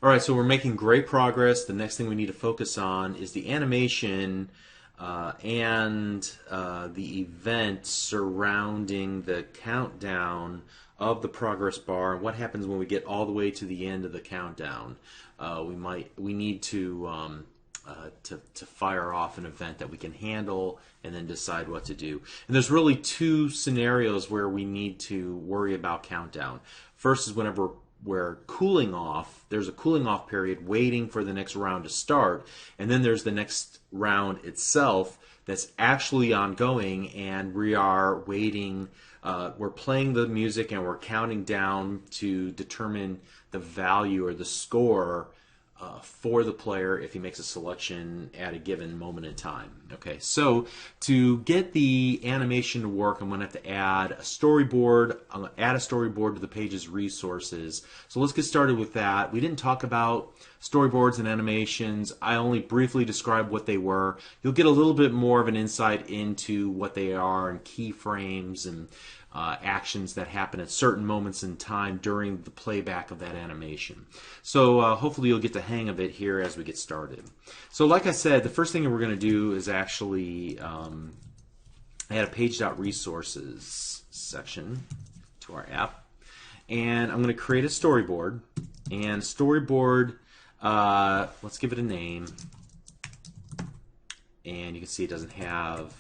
All right, so we're making great progress. The next thing we need to focus on is the animation and the event surrounding the countdown of the progress bar and what happens when we get all the way to the end of the countdown. We need to fire off an event that we can handle and then decide what to do. And there's really two scenarios where we need to worry about countdown. First is whenever we're cooling off, there's a cooling off period waiting for the next round to start, and then there's the next round itself that's actually ongoing, and we are waiting. We're playing the music and we're counting down to determine the value or the score for the player if he makes a selection at a given moment in time. Okay, so to get the animation to work, I'm going to have to add a storyboard. I'm going to add a storyboard to the page's resources. So let's get started with that. We didn't talk about storyboards and animations. I only briefly described what they were. You'll get a little bit more of an insight into what they are and keyframes and actions that happen at certain moments in time during the playback of that animation. So hopefully you'll get the hang of it here as we get started. So like I said, the first thing that we're going to do is actually add a page.resources section to our app. And I'm going to create a storyboard. And storyboard, let's give it a name. And you can see it doesn't have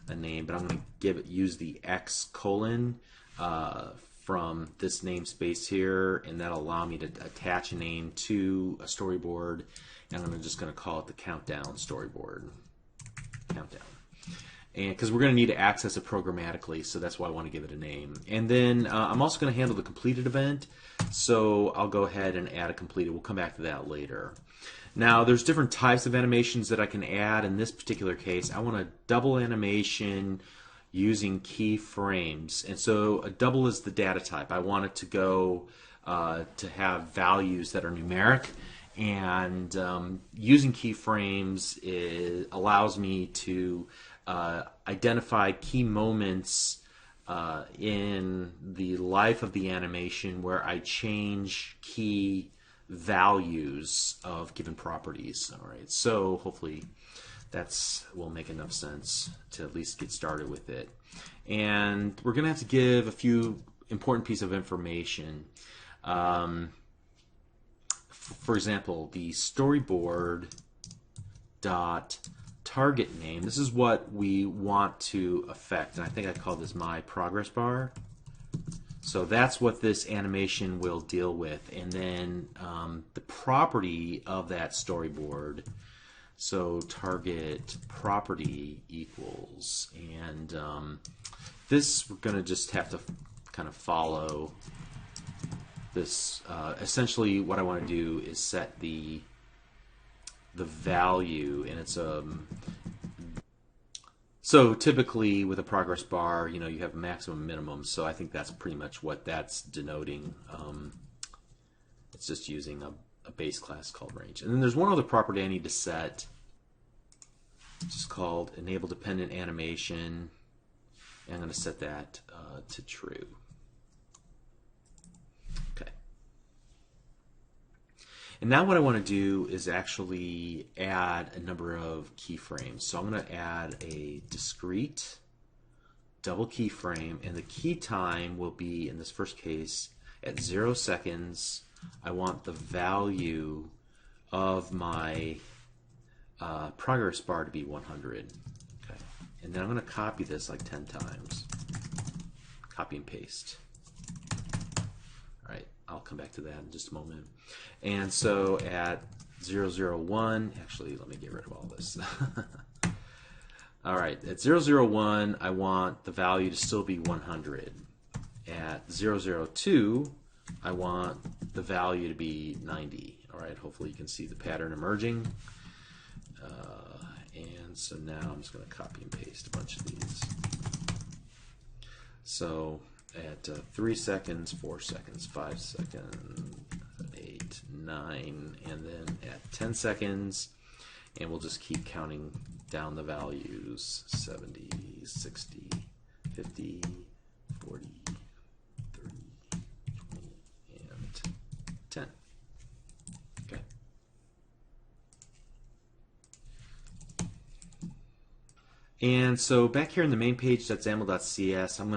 a name, but I'm going to use the X colon from this namespace here, and that'll allow me to attach a name to a storyboard. And I'm just going to call it the countdown storyboard. Countdown. And because we're going to need to access it programmatically, so that's why I want to give it a name. And then I'm also going to handle the completed event, so I'll go ahead and add a completed. We'll come back to that later. Now, there's different types of animations that I can add. In this particular case, I want a double animation using keyframes. And so a double is the data type. I want it to go to have values that are numeric. And using keyframes allows me to identify key moments in the life of the animation where I change key values of given properties. All right, so hopefully that's will make enough sense to at least get started with it. And we're going to have to give a few important pieces of information. For example, the storyboard dot target name. This is what we want to affect, and I think I call this my progress bar. So that's what this animation will deal with. And then the property of that storyboard, so target property equals, and this we're going to just have to kind of follow this. Essentially what I want to do is set the value, and it's so typically with a progress bar, you know, you have maximum minimum, so I think that's pretty much what that's denoting. It's just using a base class called range. And then there's one other property I need to set, which is called enable dependent animation, and I'm going to set that to true. Okay. And now what I want to do is actually add a number of keyframes. So I'm going to add a discrete double keyframe, and the key time will be, in this first case, at 0 seconds. I want the value of my progress bar to be 100. Okay. And then I'm going to copy this like 10 times. Copy and paste. All right, I'll come back to that in just a moment. And so at 001, actually, let me get rid of all this. All right, at 001, I want the value to still be 100. At 002, I want the value to be 90. All right, hopefully you can see the pattern emerging. And so now I'm just going to copy and paste a bunch of these. So at 3 seconds, 4 seconds, 5 seconds, 8, 9, and then at 10 seconds, and we'll just keep counting down the values: 70, 60, 50, 40, 30, 20, and 10. And so back here in the main page, that's XAML.cs. I'm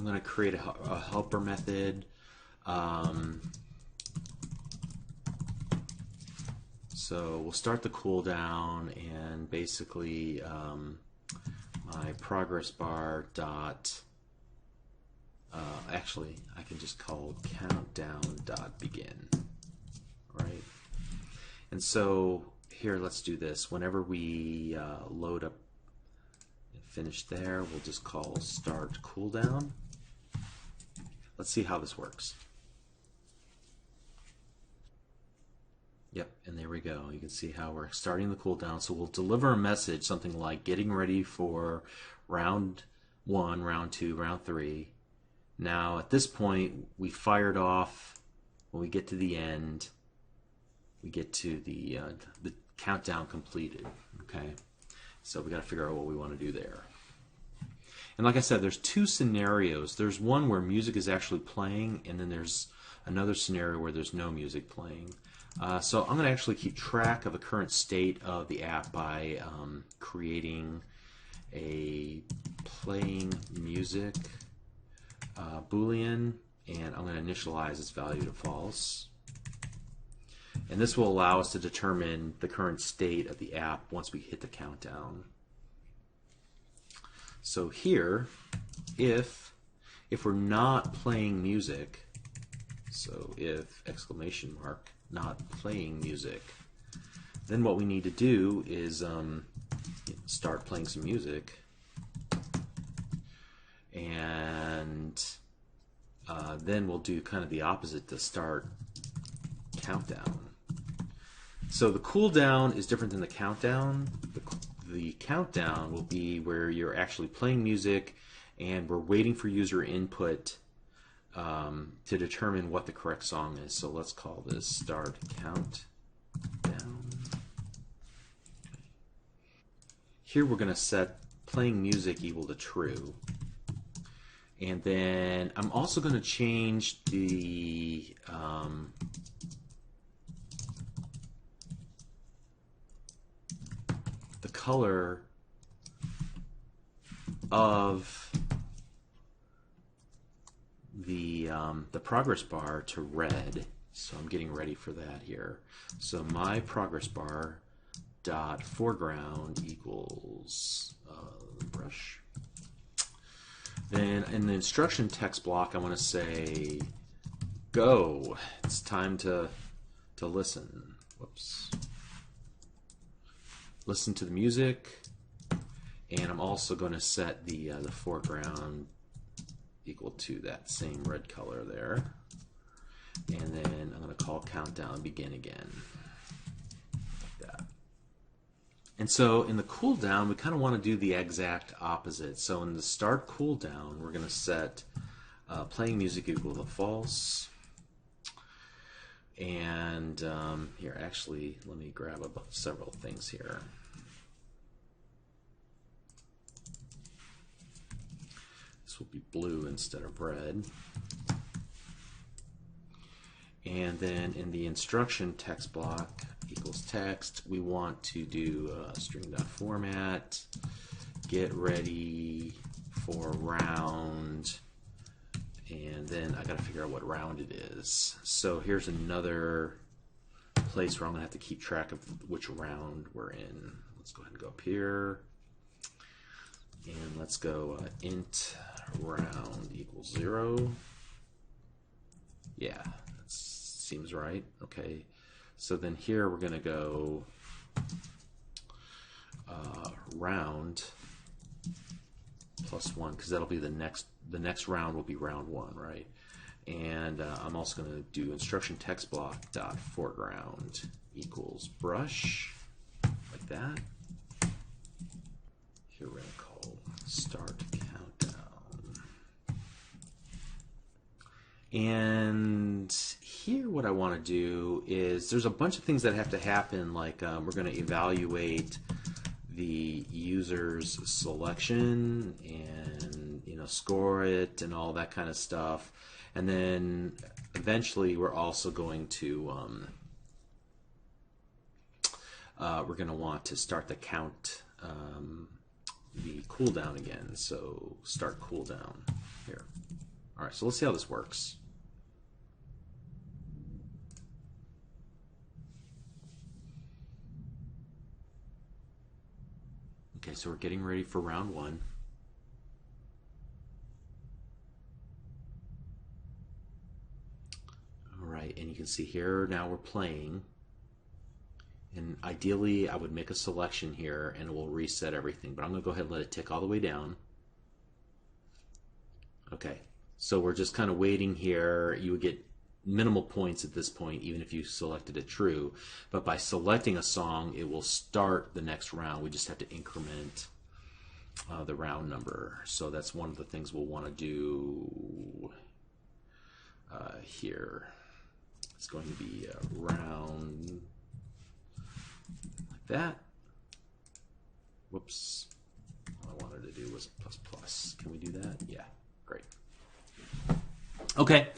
gonna create a helper method. So we'll start the cooldown, and basically my progress bar dot. Actually, I can just call countdown dot begin, right? And so here, let's do this. Whenever we load up and finish there, we'll just call start cooldown. Let's see how this works. Yep, and there we go. You can see how we're starting the cooldown. So we'll deliver a message, something like getting ready for round 1, round 2, round 3. Now at this point, we fired off. When we get to the end, we get to the countdown completed. Okay, so we got to figure out what we want to do there. And like I said, there's two scenarios. There's one where music is actually playing, and then there's another scenario where there's no music playing. So I'm going to actually keep track of the current state of the app by creating a playing music Boolean, and I'm going to initialize its value to false. And this will allow us to determine the current state of the app once we hit the countdown. So here, if we're not playing music, so if exclamation mark not playing music, then what we need to do is start playing some music, and then we'll do kind of the opposite to start countdown. So the cooldown is different than the countdown. The countdown will be where you're actually playing music and we're waiting for user input to determine what the correct song is. So let's call this start countdown. Here we're going to set playing music equal to true. And then I'm also going to change the color of the progress bar to red. So I'm getting ready for that here. So my progress bar dot foreground equals brush. Then in the instruction text block, I want to say go. It's time to listen. Whoops. Listen to the music, and I'm also going to set the foreground equal to that same red color there, and then I'm going to call countdown begin again, like that. And so in the cooldown, we kind of want to do the exact opposite. So in the start cooldown, we're going to set playing music equal to false. And here, actually, let me grab several things here. This will be blue instead of red. And then in the instruction text block equals text, we want to do string.format, get ready for round, and then I got to figure out what round it is. So here's another place where I'm going to have to keep track of which round we're in. Let's go ahead and go up here, and let's go int round equals 0. Yeah, that seems right. Okay, so then here we're going to go round plus 1, because that'll be the next round will be round 1, right? And I'm also going to do instruction text block dot foreground equals brush, like that. Here we're going to call start countdown. And here what I want to do is there's a bunch of things that have to happen, like we're going to evaluate the user's selection and score it and all that kind of stuff, and then eventually we're also going to want to start the count the cooldown again. So start cooldown here. All right, so let's see how this works. Okay, so we're getting ready for round one. All right, and you can see here now we're playing. And ideally, I would make a selection here and we'll reset everything. But I'm going to go ahead and let it tick all the way down. Okay, so we're just kind of waiting here. You would get minimal points at this point, even if you selected it true. But by selecting a song, it will start the next round. We just have to increment the round number. So that's one of the things we'll want to do here. It's going to be a round like that. Whoops. All I wanted to do was plus plus. Can we do that? Yeah, great. Okay,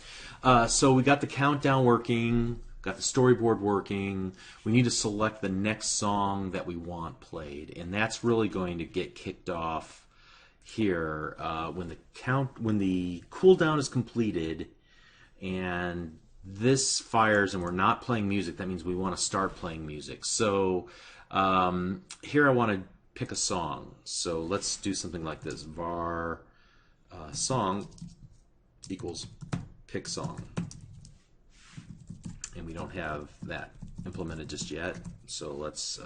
so we got the countdown working, got the storyboard working. We need to select the next song that we want played, and that's really going to get kicked off here when the cooldown is completed and this fires and we're not playing music. That means we want to start playing music. So here I want to pick a song. So let's do something like this: var song equals pick song. And we don't have that implemented just yet, so let's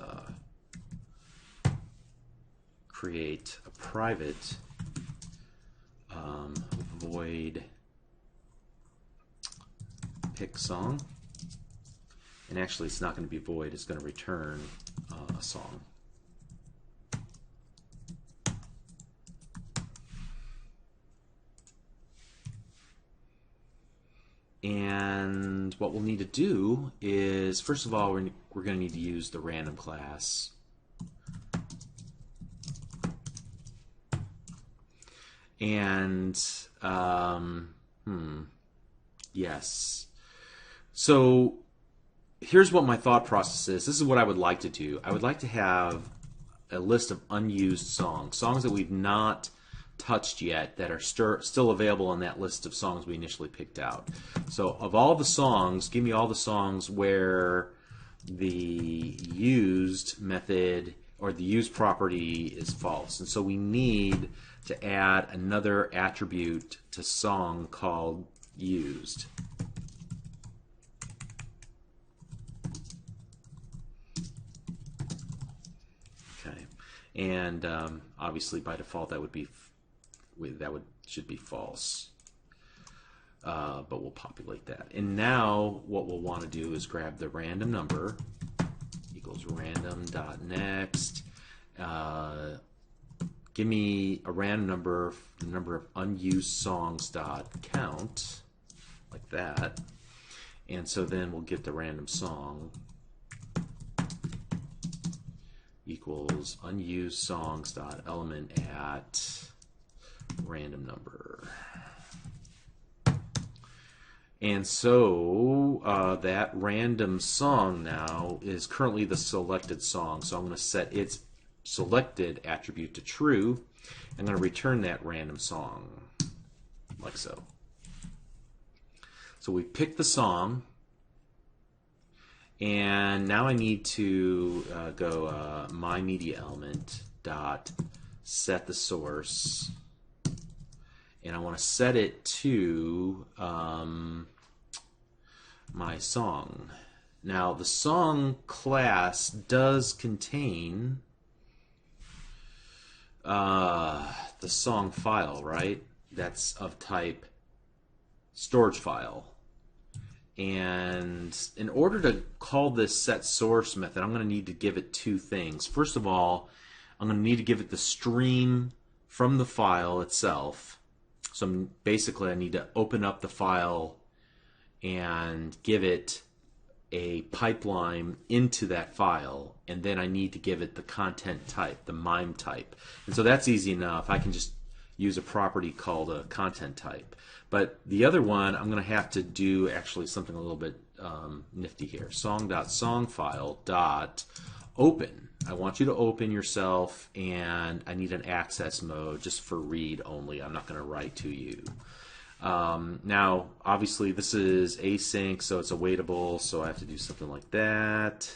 create a private void pick song. And actually it's not going to be void, it's going to return a song. And what we'll need to do is, first of all, we're going to need to use the random class. And, yes. So here's what my thought process is. This is what I would like to do. I would like to have a list of unused songs that we've not touched yet that are still available on that list of songs we initially picked out. So of all the songs, give me all the songs where the used method or the used property is false. And so we need to add another attribute to song called used. Okay, and obviously by default that would be should be false, but we'll populate that. And now what we'll want to do is grab the random number equals random.next. Give me a random number, the number of unused songs dot count, like that. And so then we'll get the random song equals unused songs dot element at random number. And so that random song now is currently the selected song. So I'm going to set its selected attribute to true. I'm going to return that random song like so. So we picked the song, and now I need to go my media element dot set the source. And I want to set it to my song. Now the song class does contain the song file, right? That's of type storage file. And in order to call this set source method, I'm going to need to give it two things. First of all, I'm going to need to give it the stream from the file itself. So basically I need to open up the file and give it a pipeline into that file, and then I need to give it the content type, the MIME type. And so that's easy enough. I can just use a property called a content type. But the other one, I'm going to have to do actually something a little bit nifty here. Song.songfile.open. I want you to open yourself, and I need an access mode just for read only. I'm not going to write to you. Now, obviously, this is async, so it's awaitable, so I have to do something like that.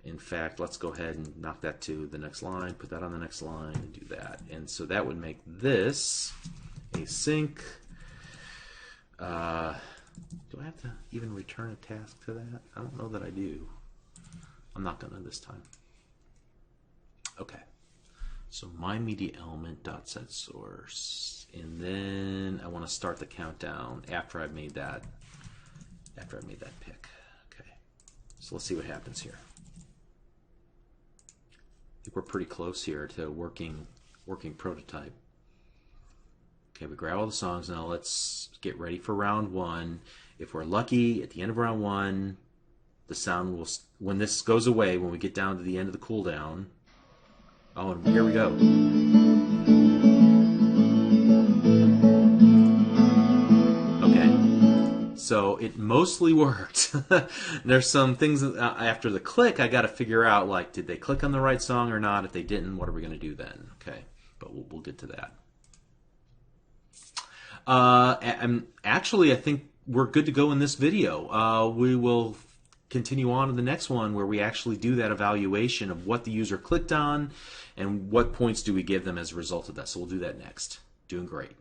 In fact, let's go ahead and knock that to the next line, put that on the next line, and do that. And so that would make this async. Do I have to even return a task to that? I don't know that I do. I'm not going to this time. Okay. So my media element dot set source, and then I want to start the countdown after I've made that pick. Okay. So let's see what happens here. I think we're pretty close here to working prototype. Okay, we grab all the songs. Now let's get ready for round one. If we're lucky, at the end of round one, the sound will, when this goes away, when we get down to the end of the cooldown. Oh, and here we go. Okay, so it mostly worked. There's some things after the click I got to figure out, like, did they click on the right song or not? If they didn't, what are we going to do then? Okay, but we'll get to that. Actually, I think we're good to go in this video. We will continue on to the next one where we actually do that evaluation of what the user clicked on and what points do we give them as a result of that. So we'll do that next. Doing great.